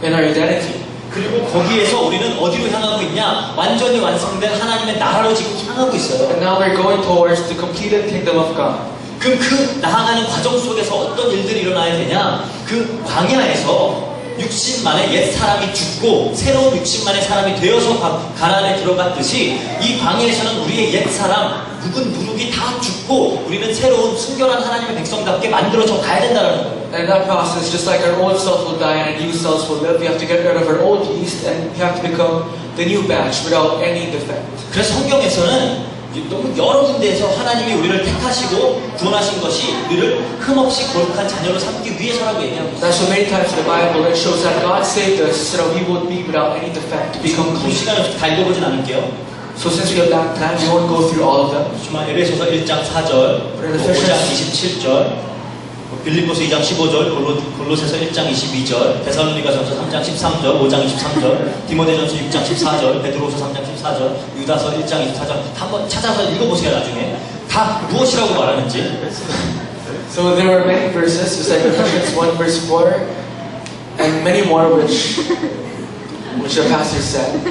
In our identity. 그리고 거기에서 우리는 어디로 향하고 있냐? 완전히 완성된 하나님의 나라로 지금 향하고 있어요. And now we're going towards the completed kingdom of God. 그럼 그 나아가는 과정 속에서 어떤 일들이 일어나야 되냐? 그 광야에서 60만의 옛 사람이 죽고 새로운 60만의 사람이 되어서 가나안에 들어갔듯이 이 광야에서는 우리의 옛 사람, 묵은 누룩이 다 죽고 우리는 새로운 순결한 하나님의 백성답게 만들어져 가야 된다는 거예요. And in that process, just like our old self will die and new selves will live, we have to get rid of our old yeast and we have to become the new batch without any defect. 그래서 성경에서는 너무 여러 군데에서 하나님이 우리를 택하시고 구원하신 것이 우리를 흠없이 거룩한 자녀로 삼기 위해서라고 얘기하고 있어요. That's so many times in the Bible it shows that God saved us so that we would be without any defect, to become 그 clean. 시간에 없이 다 읽어보진 않을게요. So since we have that time, we won't go through all of them. 하지만 에베소서 1장 4절, 5장 27절, 빌립보서 2장 15절, 골로새서 1장 22절, 데살로니가전서 3장 13절, 5장 23절, 디모데전서 6장 14절, 베드로서 3장 14절, 유다서 1장 24절 한번 찾아서 읽어보세요. 나중에 다 무엇이라고 말하는지. So there are many verses, just like Ephesians 1 verse 4, and many more which the pastor said.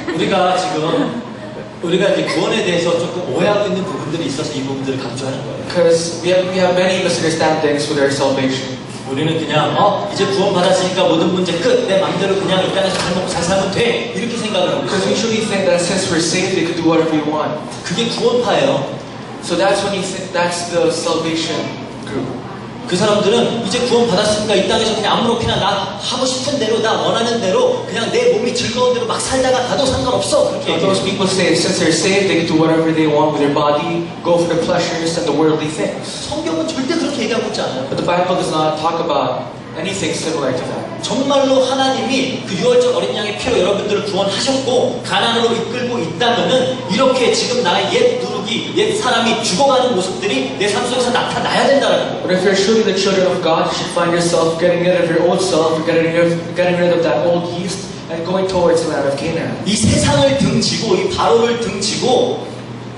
우리가 이제 구원에 대해서 조금 오해하고 있는 부분들이 있어서 이 부분들을 강조하는 거예요. Because we have many misunderstandings with our salvation. 우리는 그냥 이제 구원 받았으니까 모든 문제 끝. 내 마음대로 그냥 이 땅에서 잘 먹고 잘 살면 돼. 이렇게 생각을 하고 Because we 있어요. usually think that since we're saved, we can do whatever we want. 그게 구원파예요. So that's when you think that's the salvation group. 그 사람들은 이제 구원 받았으니까 이 땅에서 그냥 아무렇게나 나 하고 싶은 대로 나 원하는 대로 그냥 내 몸이 즐거운 대로 막 살다가 가도 상관없어. 그렇게 But those 얘기해요. people say since they're saved, they can do whatever they want with their body, go for the pleasures and the worldly things. 성경은 절대 그렇게 얘기하고 있지 않아요. But the Bible does not talk about anything similar to that. 정말로 하나님이 그 유월절 어린 양의 피로 여러분들을 구원하셨고 가난으로 이끌고 있다면은 이렇게 지금 나의 옛 누룩이 옛 사람이 죽어가는 모습들이 내 삶 속에서 나타나야 된다는 거예요. But if you're truly the children of God, you should find yourself getting rid of your old self, getting rid of that old yeast, and going towards the land of Canaan. 이 세상을 등지고 이 바로를 등지고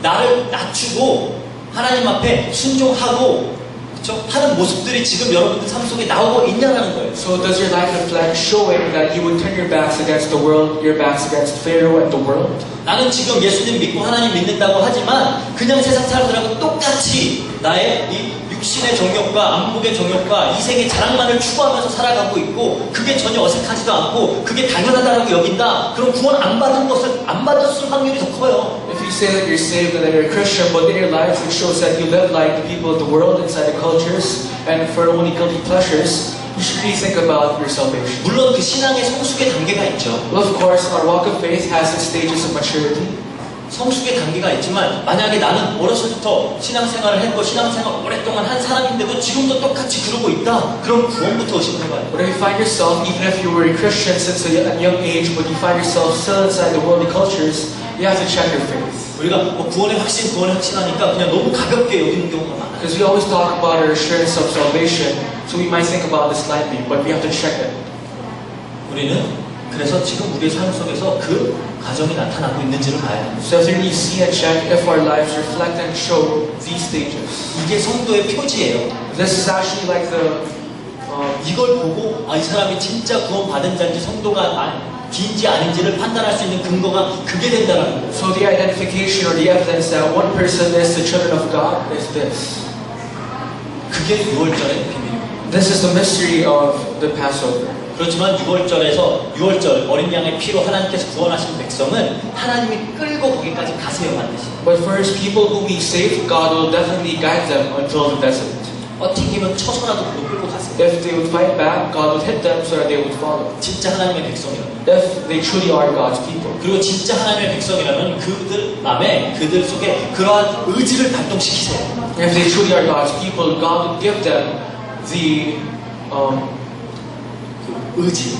나를 낮추고 하나님 앞에 순종하고 그렇죠? 하는 모습들이 지금 여러분들 삶 속에 나오고 있냐는 거예요. So does your life reflect showing that you would turn your backs against the world, your backs against Pharaoh and the world? 나는 지금 예수님 믿고 하나님 믿는다고 하지만 그냥 세상 사람들하고 똑같이 나의 이 육신의 정욕과 안목의 정욕과 이생의 자랑만을 추구하면서 살아가고 있고 그게 전혀 어색하지도 않고 그게 당연하다라고 여긴다. 그럼 구원 안 받은 것을 안 받았을 확률이 더 커요. If you say that you're saved and that you're a Christian, but in your lives it shows that you live like the people of the world inside the cultures and for only guilty pleasures, you should really think about your salvation. 물론 그 신앙의 성숙의 단계가 있죠. Well, of course, our walk of faith has its stages of maturity. 성숙의 단계가 있지만 만약에 나는 어려서부터 신앙생활을 했고 신앙생활 오랫동안 한 사람인데도 지금도 똑같이 그러고 있다. 그럼 구원부터 의심을 해봐요. But if you find yourself, even if you were a Christian since a young age, but you find yourself still inside the worldly cultures, you have to check your faith. 우리가 구원의 확신하니까 그냥 너무 가볍게 여기는 경우가 많아요. Because we always talk about our assurance of salvation, so we might think about this lightly, but we have to check it. 우리는 그래서 지금 우리의 삶 속에서 그 과정이 나타나고 있는지를 봐야 합니다. So if you see and check if our lives reflect and show these stages. 이게 성도의 표지예요. This is actually like the 이걸 보고 이 사람이 진짜 구원받은 자인지 성도가 긴지 아닌지를 판단할 수 있는 근거가 그게 된다는 거예요. So the identification or the evidence that one person is the children of God is this. 그게 6월절의 비밀입니다. This is the mystery of the Passover. 그렇지만 6월절 어린 양의 피로 하나님께서 구원하신 백성은 하나님이 끌고 거기까지 가세요 반드시. But first, people who we save, God will definitely guide them until the desert. 튕기면 쳐서라도 끌고 가세요. If they would fight back, God would hit them so that they would follow. 진짜 하나님의 백성이라면. If they truly are God's people. 그리고 진짜 하나님의 백성이라면 그들 마음에 그들 속에 그러한 의지를 발동시키세요. If they truly are God's people, God would give them the 의지,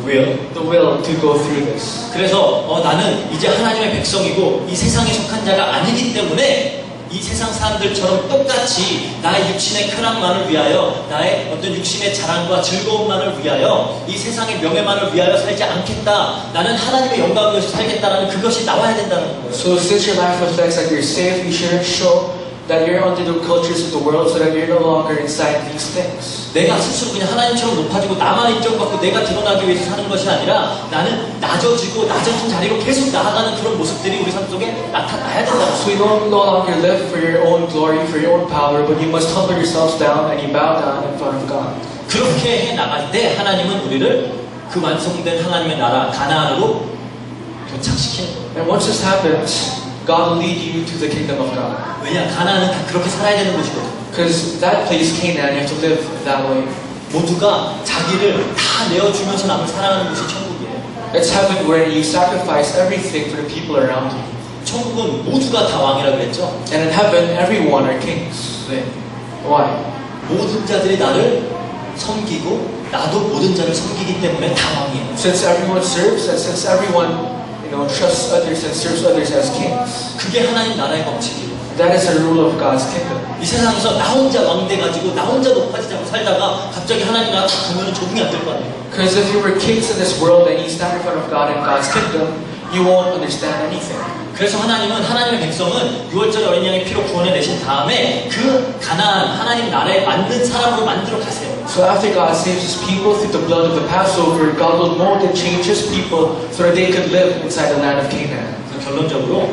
will. the will to go through this. 그래서 나는 이제 하나님의 백성이고 이 세상에 속한 자가 아니기 때문에 이 세상 사람들처럼 똑같이 나의 육신의 쾌락만을 위하여 나의 어떤 육신의 자랑과 즐거움만을 위하여 이 세상의 명예만을 위하여 살지 않겠다. 나는 하나님의 영광을 위해서 살겠다라는 그것이 나와야 된다는 거예요. So since your life reflects that you're saved, you shouldn't show that you're under the cultures of the world so that you're no longer inside these things. 내가 스스로 그냥 하나님처럼 높아지고 나만 인정받고 내가 드러나기 위해서 사는 것이 아니라 나는 낮아지고 낮아진 자리로 계속 나아가는 그런 모습들이 우리 삶 속에 나타나야 된다. So you no longer live for your own glory, for your own power, but you must humble yourselves down and you bow down in front of God. 그렇게 해 나갈 때 하나님은 우리를 그 완성된 하나님의 나라 가나안으로 도착시키는 거예요. And once this happens, God will lead you to the kingdom of God. 왜냐 가나안은 다 그렇게 살아야 되는 곳이거든요. Because that place, Canaan, you have to live that way. 모두가 자기를 다 내어주면서 남을 사랑하는 곳이 천국이에요. It's heaven where you sacrifice everything for the people around you. 천국은 모두가 다 왕이라고 했죠. And in heaven, everyone are kings. 왜? Why? 모든 자들이 나를 섬기고 나도 모든 자를 섬기기 때문에 다 왕이에요. Since everyone serves, and since everyone, trusts others and serves others as kings, 그게 하나님 나라의 법칙이에요. that is the rule of God's kingdom. 이 세상에서 나 혼자 왕 돼가지고 나 혼자 높아지자고 살다가 갑자기 하나님 나라 딱 가면 적응이 안 될 거 아니에요. Because if you were kings in this world and you stand in front of God in God's kingdom, you won't understand anything. 그래서 하나님은 하나님의 백성은 6월절 어린 양의 피로 구원해 내신 다음에 그 가나안 하나님 나라에 맞는 사람으로 만들어 가세요. So after God saves His people through the blood of the Passover, God will mold and change His people so that they could live inside the land of Canaan. 그래서 결론적으로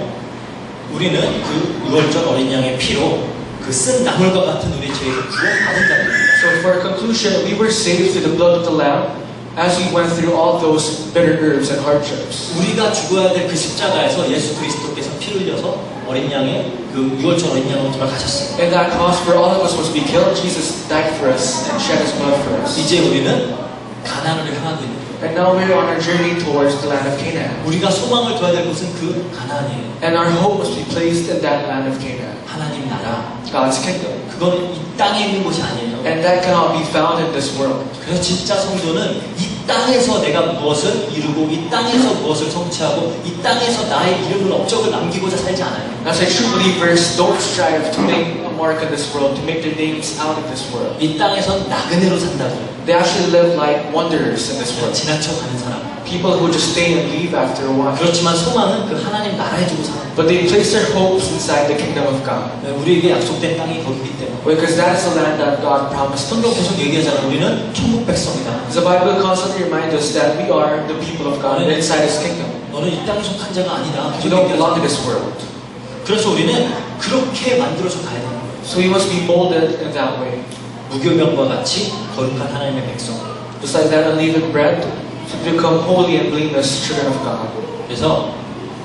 우리는 그 6월절 어린 양의 피로 그 쓴 나물과 같은 우리 죄에서 구원받은 자들입니다. So for conclusion, we were saved through the blood of the Lamb as we went through all those bitter herbs and hardships. 우리가 죽어야 될 그 십자가에서 예수 그리스도께서 피 흘려서 어린 양의 그 6월절 어린 양으로 돌아가셨어요. In that cross where all of us was to be killed, Jesus died for us and shed His blood for us. 이제 우리는 가나안을 향하고 있는 거예요. And now we're on our journey towards the land of Canaan. 우리가 소망을 둬야 될 곳은 그 가나안이에요. And our hope must be placed in that land of Canaan, 하나님 나라. God's kingdom. 그건 이 땅에 있는 곳이 아니에요. And that cannot be found in this world. 그래서 진짜 성도는 이 땅에서 내가 무엇을 이루고 이 땅에서 무엇을 성취하고 이 땅에서 나의 이름을 업적을 남기고자 살지 않아요. As a true believers, don't strive to make a mark in this world, to make their names out of this world. 이 땅에서 나그네로 산다고요. They actually live like wanderers in this world. 지나쳐 가는 사람. People who just stay and leave after a while. 그렇지만 소망은 그 하나님 나라에 두고 사는 거예요. But they place their hopes inside the kingdom of God. 우리에게 약속된 땅이 거기기 때문에. Because that is the land that God promised. 성경 계속 얘기하잖아요. 우리는 천국 백성이다. The Bible constantly reminds us that we are the people of God inside His kingdom. 너는 이 땅에 속한 자가 아니다. We don't belong to this world. 그래서 우리는 그렇게 만들어서 가야 되는 거예요. So we must be molded in that way. 무교병과 같이 거룩한 하나님의 백성. Just like that unleavened bread, to become holy and blameless children of God. 그래서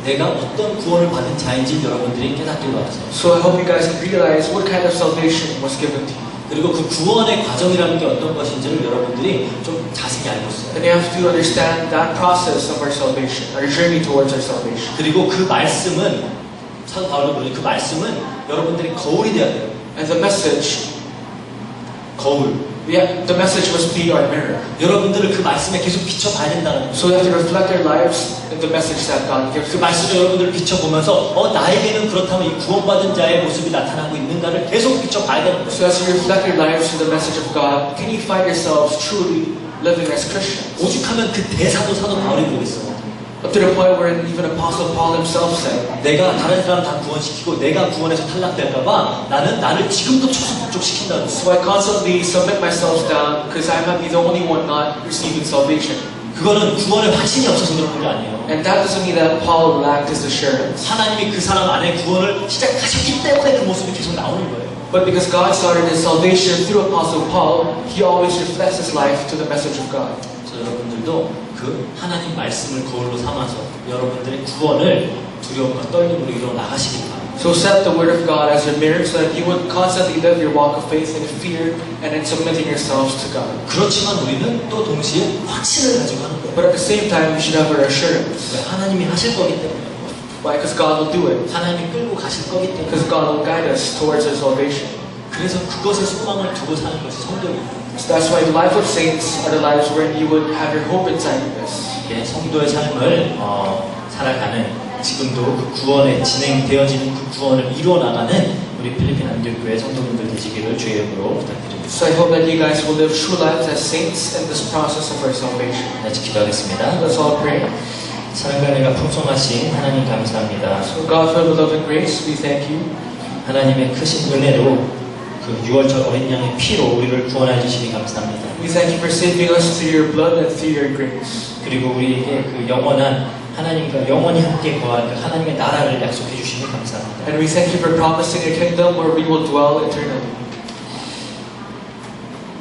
내가 어떤 구원을 받은 자인지 여러분들이 깨닫길 바라세요. So I hope you guys realize what kind of salvation was given to you. 그리고 그 구원의 과정이라는 게 어떤 것인지를 여러분들이 좀 자세히 알고 있어요. And you have to understand that process of our salvation, our journey towards our salvation. 그리고 그 말씀은 사도 바울도 그러니 그 말씀은 여러분들이 거울이 돼야 돼요. And the message, 거울. the message must be our mirror. 여러분들을 그 말씀에 계속 비춰봐야 된다는 거예요. So we have to reflect our lives in the message that God gives 그 us. 말씀을 여러분들을 비춰보면서 나에게는 그렇다면 이 구원받은 자의 모습이 나타나고 있는가를 계속 비춰봐야 되는 거예요. So as you reflect your lives to the message of God, can you find yourselves truly living as Christians? 오죽하면 그 대사도 사도 바울이 그러겠어. Up to the point where even Apostle Paul himself said, 내가 다른 사람 다 구원시키고 내가 구원에서 탈락될까봐 나는 나를 지금도 쳐서 북쪽시킨다고. so I constantly submit myself down because I might be the only one not receiving salvation. 그거는 구원의 확신이 없어서 그런 게 아니에요. And that doesn't mean that Paul lacked his assurance. 하나님이 그 사람 안에 구원을 시작하셨기 때문에 그 모습이 계속 나오는 거예요. But because God started his salvation through Apostle Paul, he always reflects his life to the message of God. 그래서 여러분들도 그 하나님 말씀을 거울로 삼아서 여러분들의 구원을 두려움과 떨림으로 이루어 나가시기 바랍니다. So set the word of God as your mirror so that you would constantly live your walk of faith in fear and in submitting yourselves to God. 그렇지만 우리는 또 동시에 확신을 가지고 하는 거예요. But at the same time, we should have our assurance. 왜? 하나님이 하실 거기 때문에. Why? Because God will do it. 하나님이 끌고 가실 거기 때문에. Because God will guide us towards our salvation. 그래서 그것에 소망을 두고 사는 것이 성도입니다. So that's why the life of saints are the lives where you would have your hope inside of this. 예, 성도의 삶을 살아가는 지금도 그 구원에 진행되어지는 그 구원을 이루어 나가는 우리 필리핀 안교회 성도분들 되시기를 주의 이름으로 부탁드립니다. So I hope that you guys will live true lives as saints in this process of our salvation. 같이 기도하겠습니다. Let's all pray. 사랑과 은혜가 풍성하신 하나님 감사합니다. So God, for the love and grace, we thank you. 하나님의 크신 은혜로 그 6월절 어린 양의 피로 우리를 구원해 주시니 감사합니다. We thank you for saving us through your blood and through your grace. 그리고 우리에게 그 영원한 하나님과 영원히 함께 거할 그 하나님의 나라를 약속해 주시니 감사합니다. And we thank you for promising a kingdom where we will dwell eternally.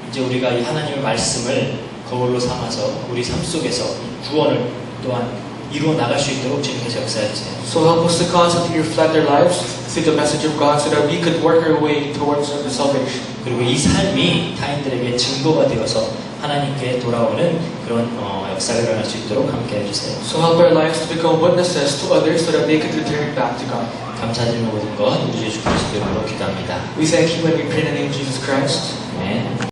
이제 우리가 이 하나님의 말씀을 거울로 삼아서 우리 삶 속에서 구원을 또한 이루어 나갈 수 있도록 주님께서 역사해 주세요. So help us to constantly reflect our lives through the message of God so that we could work our way towards the salvation. 그리고 이 삶이 타인들에게 증거가 되어서 하나님께 돌아오는 그런 역사가 일어날 수 있도록 함께 해주세요. So help our lives to become witnesses to others so that they could return back to God. 감사드리는 모든 것 우리 예수 그리스도 이름으로 기도합니다. We thank you and we pray in the name of Jesus Christ. 아멘.